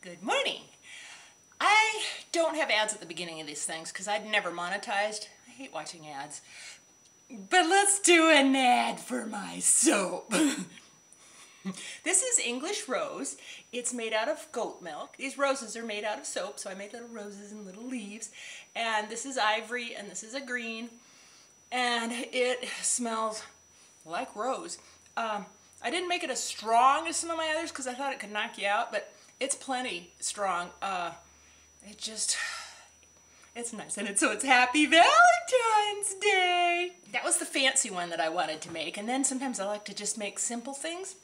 Good morning. I don't have ads at the beginning of these things because I'd never monetized. I hate watching ads. But let's do an ad for my soap. This is English Rose. It's made out of goat milk. These roses are made out of soap, so I made little roses and little leaves. And this is ivory, and this is a green. And it smells like rose. I didn't make it as strong as some of my others because I thought it could knock you out, but it's plenty strong. It's nice, and so it's Happy Valentine's Day. That was the fancy one that I wanted to make, and then sometimes I like to just make simple things.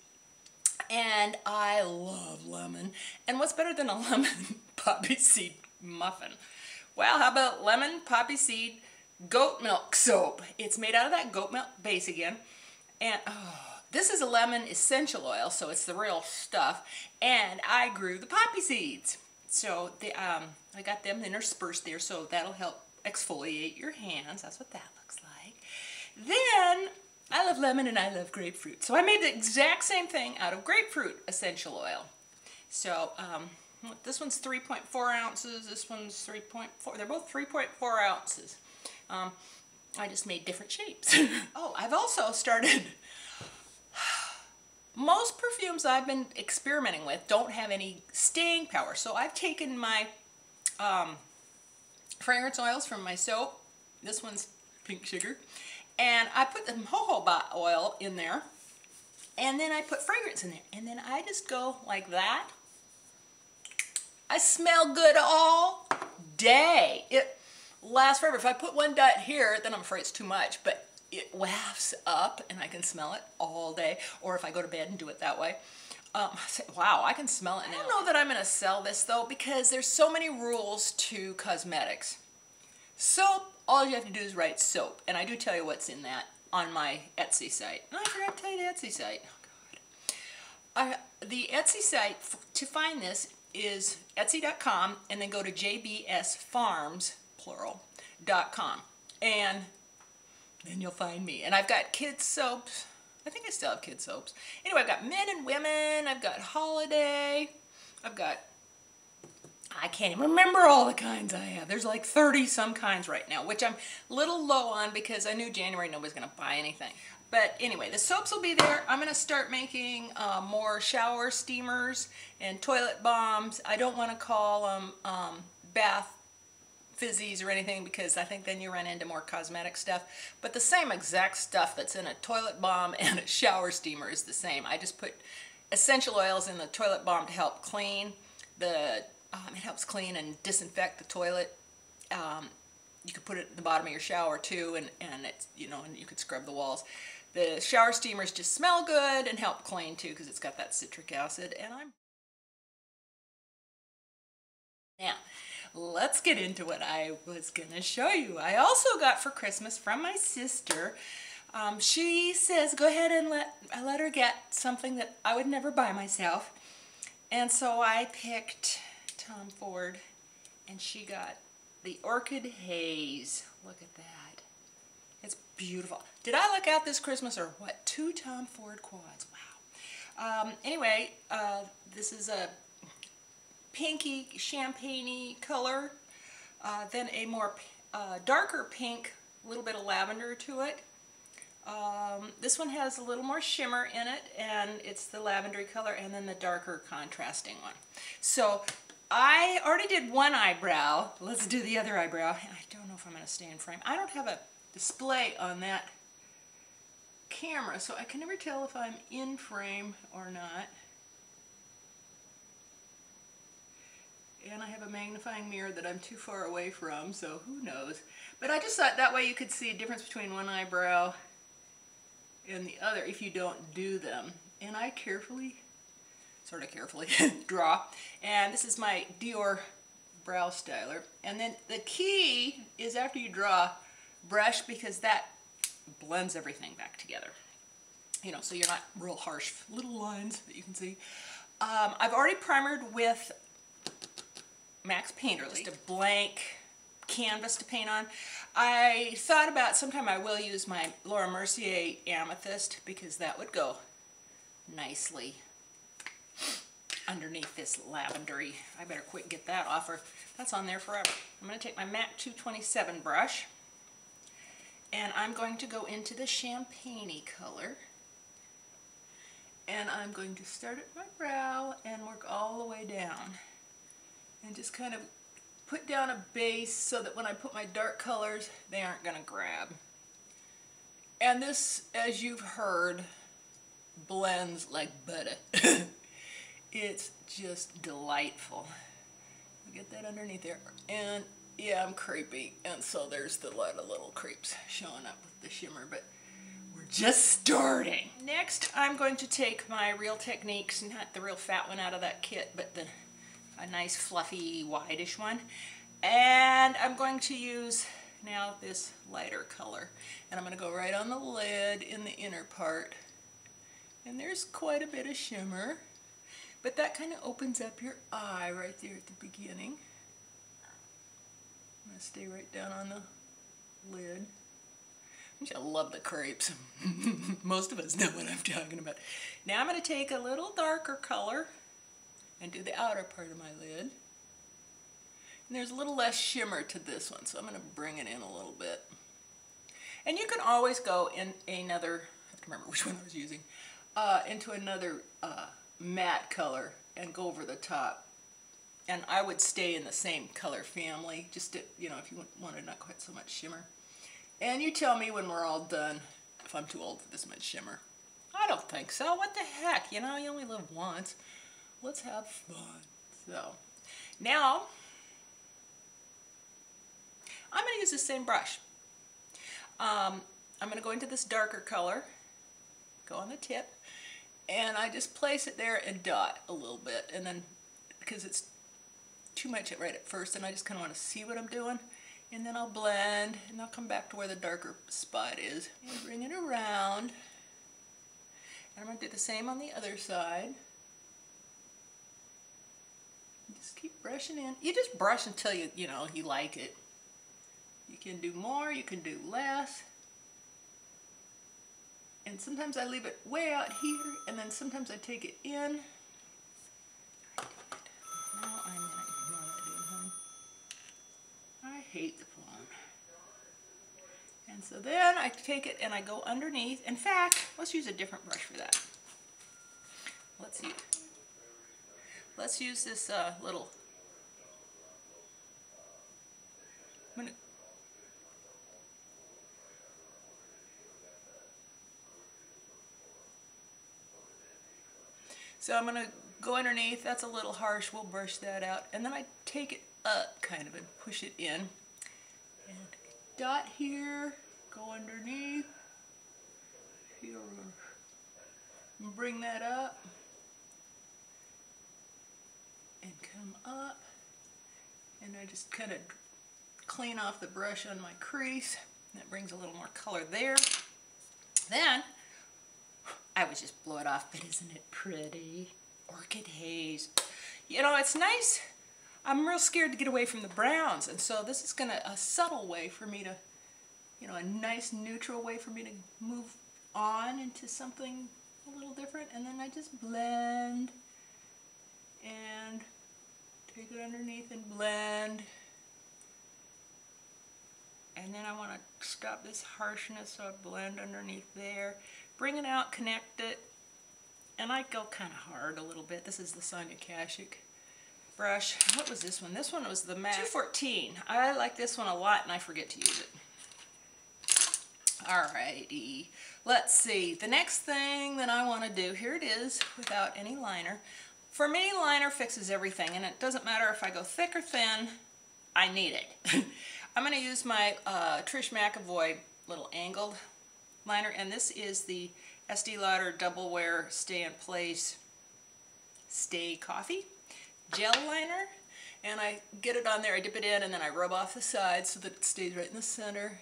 And I love lemon. And what's better than a lemon poppy seed muffin? Well, how about lemon poppy seed goat milk soap? It's made out of that goat milk base again. And this is a lemon essential oil, so it's the real stuff. And I grew the poppy seeds. So I got them interspersed there, so that'll help exfoliate your hands. That's what that looks like. Then I love lemon and I love grapefruit. So I made the exact same thing out of grapefruit essential oil. So this one's 3.4 ounces, this one's 3.4, they're both 3.4 ounces. I just made different shapes. Oh, I've also started, most perfumes I've been experimenting with don't have any staying power. So I've taken my fragrance oils from my soap, this one's pink sugar, and I put the jojoba oil in there, and then I put fragrance in there, and then I just go like that. I smell good all day. It lasts forever. If I put one dot here, then I'm afraid it's too much, but it wafts up and I can smell it all day, or if I go to bed and do it that way. Wow, I can smell it now. I don't know that I'm going to sell this though, because there's so many rules to cosmetics. Soap, all you have to do is write soap, and I do tell you what's in that on my Etsy site. And I forgot to tell you the Etsy site. Oh God. The Etsy site to find this is Etsy.com, and then go to JBS Farms, plural.com, and then you'll find me. And I've got kids soaps. I think I still have kids soaps. Anyway, I've got men and women. I've got holiday. I've got, I can't even remember all the kinds I have. There's like 30 some kinds right now, which I'm a little low on because I knew January nobody's going to buy anything. But anyway, the soaps will be there. I'm going to start making more shower steamers and toilet bombs. I don't want to call them bath fizzies or anything, because I think then you run into more cosmetic stuff. But the same exact stuff that's in a toilet bomb and a shower steamer is the same. I just put essential oils in the toilet bomb to help clean. It helps clean and disinfect the toilet. You could put it at the bottom of your shower too, and it's, you know, and you could scrub the walls. The shower steamers just smell good and help clean too, because it's got that citric acid. And now, let's get into what I was gonna show you. I also got for Christmas from my sister. She says go ahead and let her get something that I would never buy myself. And so I picked Tom Ford, and she got the Orchid Haze. Look at that. It's beautiful. Did I look out this Christmas or what? 2 Tom Ford quads. Wow. Anyway, this is a pinky, champagne-y color, then a more darker pink, a little bit of lavender to it. This one has a little more shimmer in it, and it's the lavendery color, and then the darker contrasting one. So I already did one eyebrow. Let's do the other eyebrow. I don't know if I'm going to stay in frame. I don't have a display on that camera, so I can never tell if I'm in frame or not. And I have a magnifying mirror that I'm too far away from, so who knows. But I just thought that way you could see a difference between one eyebrow and the other if you don't do them. And I sort of carefully, draw. And this is my Dior Brow Styler. And then the key is after you draw, brush, because that blends everything back together. You know, so you're not real harsh little lines that you can see. I've already primered with Max Painterly, just a blank canvas to paint on. I thought about sometime I will use my Laura Mercier Amethyst, because that would go nicely underneath this lavendery. I better quick get that off or that's on there forever. I'm going to take my MAC 227 brush and I'm going to go into the champagne-y color. And I'm going to start at my brow and work all the way down. And just kind of put down a base so that when I put my dark colors, they aren't going to grab. And this, as you've heard, blends like butter. It's just delightful. I'll get that underneath there. And yeah, I'm creepy. And so there's a lot of little creeps showing up with the shimmer. But we're just starting. Next, I'm going to take my Real Techniques, not the real fat one out of that kit, but a nice fluffy whitish one. And I'm going to use now this lighter color. And I'm going to go right on the lid in the inner part. And there's quite a bit of shimmer. But that kind of opens up your eye right there at the beginning. I'm going to stay right down on the lid. I love the crepes. Most of us know what I'm talking about. Now I'm going to take a little darker color and do the outer part of my lid. And there's a little less shimmer to this one, so I'm going to bring it in a little bit. And you can always go in another, I have to remember which one I was using, into another matte color and go over the top. And I would stay in the same color family, just to, you know, if you wanted not quite so much shimmer. And you tell me when we're all done if I'm too old for this much shimmer. I don't think so. What the heck? You know, you only live once. Let's have fun. So, now, I'm going to use the same brush. I'm going to go into this darker color, go on the tip, and I just place it there and dot a little bit. And then, because it's too much right at first, and I just kind of want to see what I'm doing. And then I'll blend, and I'll come back to where the darker spot is. And bring it around. And I'm going to do the same on the other side. And just keep brushing in. You just brush until you know, you like it. You can do more, you can do less. And sometimes I leave it way out here, and then sometimes I take it in. Now I'm going to ignore that again, honey. I hate the palm. And so then I take it and I go underneath. In fact, let's use a different brush for that. Let's use this little. So I'm going to go underneath. That's a little harsh. We'll brush that out. And then I take it up kind of and push it in. And dot here, go underneath. Here. And bring that up. And come up. And I just kind of clean off the brush on my crease. That brings a little more color there. Then, I would just blow it off, but isn't it pretty? Orchid Haze. You know, it's nice. I'm real scared to get away from the browns, and so this is a subtle way for me to, you know, a nice neutral way for me to move on into something a little different. And then I just blend and take it underneath and blend. And then I want to stop this harshness, so I blend underneath there. Bring it out, connect it, and I go kind of hard a little bit. This is the Sonja Kashuk brush. What was this one? This one was the MAC 214. I like this one a lot, and I forget to use it. Alrighty, let's see. The next thing that I want to do, here it is, without any liner. For me, liner fixes everything, and it doesn't matter if I go thick or thin, I need it. I'm going to use my Trish McEvoy little angled liner, and this is the Estee Lauder Double Wear Stay in Place Stay Coffee gel liner. And I get it on there, I dip it in, and then I rub off the sides so that it stays right in the center.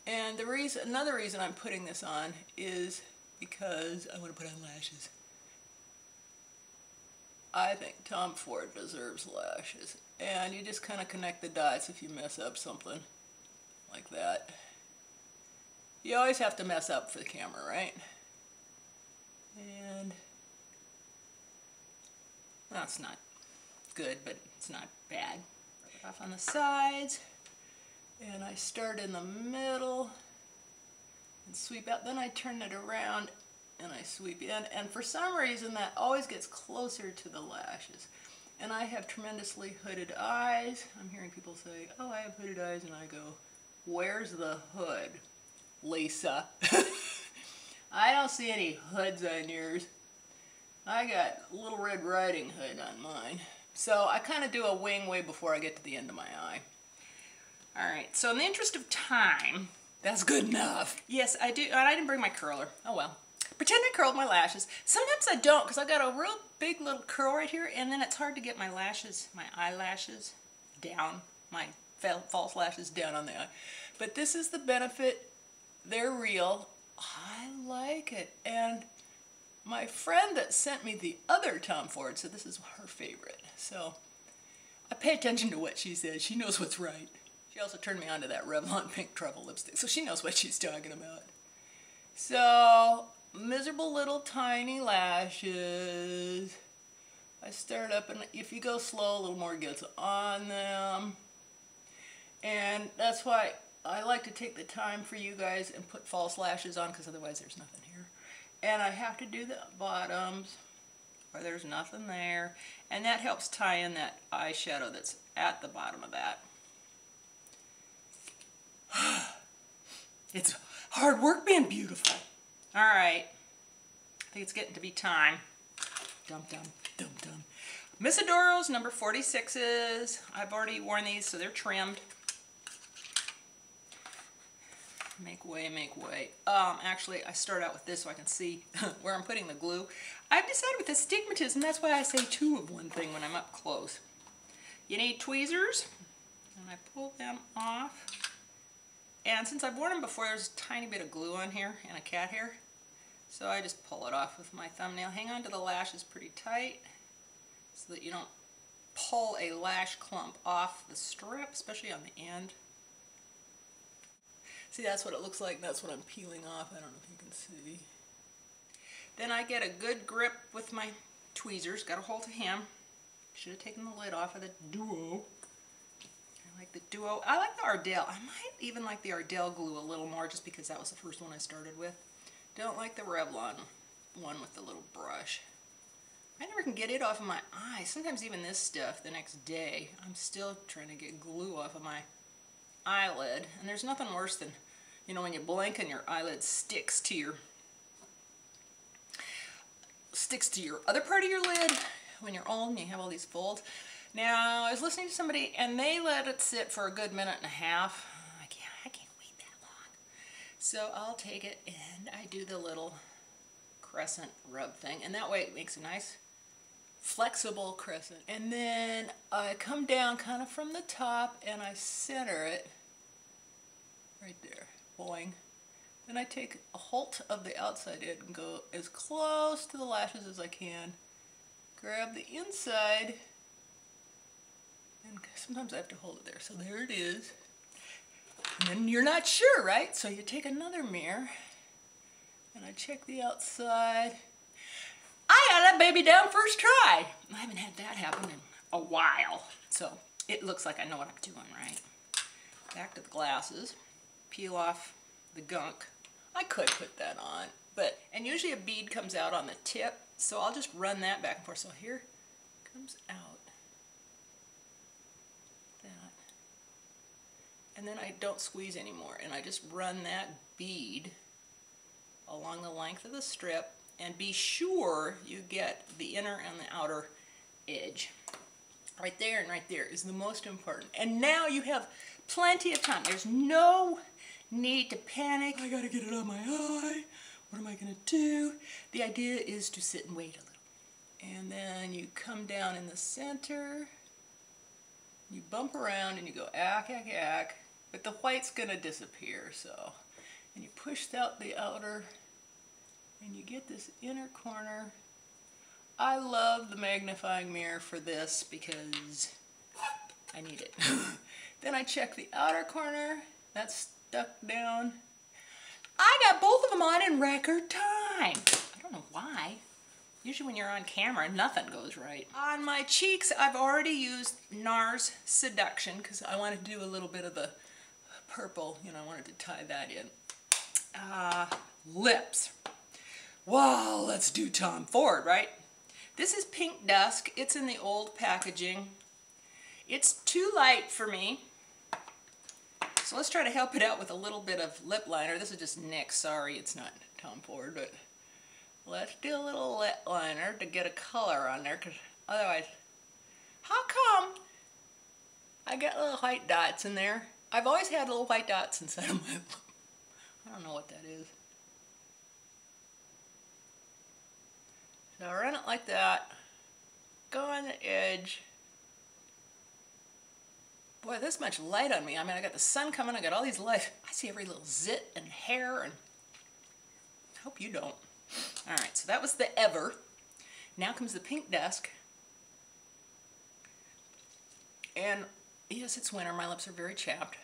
And another reason I'm putting this on is because I want to put on lashes. I think Tom Ford deserves lashes. And you just kind of connect the dots if you mess up something like that. You always have to mess up for the camera, right? And Well, it's not good, but it's not bad. Rub it off on the sides, and I start in the middle and sweep out. Then I turn it around and I sweep in, and for some reason that always gets closer to the lashes. And I have tremendously hooded eyes. I'm hearing people say, oh, I have hooded eyes, and I go, where's the hood, Lisa? I don't see any hoods on yours. I got Little Red Riding Hood on mine. So I kind of do a wing way before I get to the end of my eye. Alright, so in the interest of time, that's good enough. Yes, I do, and I didn't bring my curler. Oh well. Pretend I curled my lashes. Sometimes I don't, because I got a real big little curl right here, and then it's hard to get my lashes, my eyelashes down, my false lashes down on the eye. But this is the benefit. They're real. I like it. And my friend that sent me the other Tom Ford said this is her favorite. So I pay attention to what she says. She knows what's right. She also turned me on to that Revlon pink truffle lipstick, so she knows what she's talking about. So, miserable little tiny lashes. I start up, and if you go slow, a little more gets on them. And that's why I like to take the time for you guys and put false lashes on, because otherwise there's nothing here. And I have to do the bottoms, or there's nothing there. And that helps tie in that eyeshadow that's at the bottom of that. It's hard work being beautiful. Alright, I think it's getting to be time. Dum dum, dum dum. Miss Adoro's number 46s. I've already worn these, so they're trimmed. Make way, make way. Actually, I start out with this so I can see where I'm putting the glue. I've decided with astigmatism, that's why I say 2 of one thing when I'm up close. You need tweezers, and I pull them off. And since I've worn them before, there's a tiny bit of glue on here and a cat hair. So I just pull it off with my thumbnail. Hang on to the lashes pretty tight so that you don't pull a lash clump off the strip, especially on the end. See, that's what it looks like. That's what I'm peeling off. I don't know if you can see. Then I get a good grip with my tweezers. Got a hold of him. Should have taken the lid off of the Duo. I like the Duo. I like the Ardell. I might even like the Ardell glue a little more just because that was the first one I started with. Don't like the Revlon one with the little brush. I never can get it off of my eye. Sometimes even this stuff the next day, I'm still trying to get glue off of my eyelid. And there's nothing worse than, you know, when you blink and your eyelid sticks to your other part of your lid when you're old and you have all these folds. Now, I was listening to somebody and they let it sit for a good minute and a half. I can't wait that long. So I'll take it and I do the little crescent rub thing, and that way it makes a nice flexible crescent. And then I come down kind of from the top and I center it right there. Boing. Then I take a hold of the outside edge and go as close to the lashes as I can. Grab the inside, and sometimes I have to hold it there. So there it is. And then you're not sure, right? So you take another mirror and I check the outside. I got that baby down first try. I haven't had that happen in a while. So it looks like I know what I'm doing, right? Back to the glasses. Peel off the gunk. I could put that on, and usually a bead comes out on the tip, so I'll just run that back and forth. So here comes out that. And then I don't squeeze anymore, and I just run that bead along the length of the strip, and be sure you get the inner and the outer edge. Right there and right there is the most important. And now you have plenty of time. There's no need to panic. I gotta get it on my eye. What am I gonna do? The idea is to sit and wait a little. And then you come down in the center, you bump around and you go ack, ack, ack, but the white's gonna disappear, so. And you push out the outer, and you get this inner corner. I love the magnifying mirror for this because I need it. Then I check the outer corner. That's stuck down. I got both of them on in record time. I don't know why. Usually when you're on camera, nothing goes right. On my cheeks, I've already used NARS Seduction because I wanted to do a little bit of the purple. You know, I wanted to tie that in. Lips. Wow, let's do Tom Ford, right? This is Pink Dusk. It's in the old packaging. It's too light for me. So let's try to help it out with a little bit of lip liner. This is just NYX. Sorry, it's not Tom Ford, but let's do a little lip liner to get a color on there, because otherwise, how come I get little white dots in there? I've always had little white dots inside of my lip. I don't know what that is. So I run it like that, go on the edge. Boy, this much light on me. I mean, I got the sun coming, I got all these lights. I see every little zit and hair, and I hope you don't. All right, so that was the Ever. Now comes the Pink Dusk. And yes, it's winter. My lips are very chapped.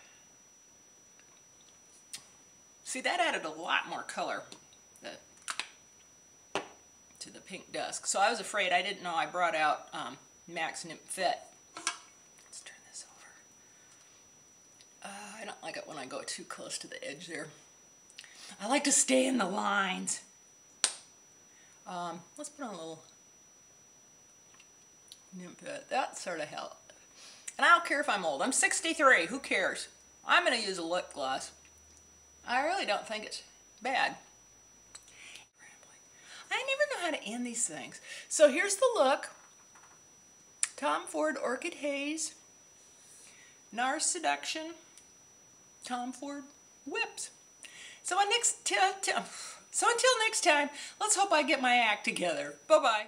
See, that added a lot more color to the Pink Dusk. So I was afraid. I didn't know I brought out MAC's Nymphette. Let's turn this over. I don't like it when I go too close to the edge there. I like to stay in the lines. Let's put on a little Nymphette. That sort of helped. And I don't care if I'm old. I'm 63. Who cares? I'm going to use a lip gloss. I really don't think it's bad. I never know how to end these things. So here's the look. Tom Ford Orchid Haze, NARS Seduction, Tom Ford Whips. So until next time, let's hope I get my act together. Bye-bye.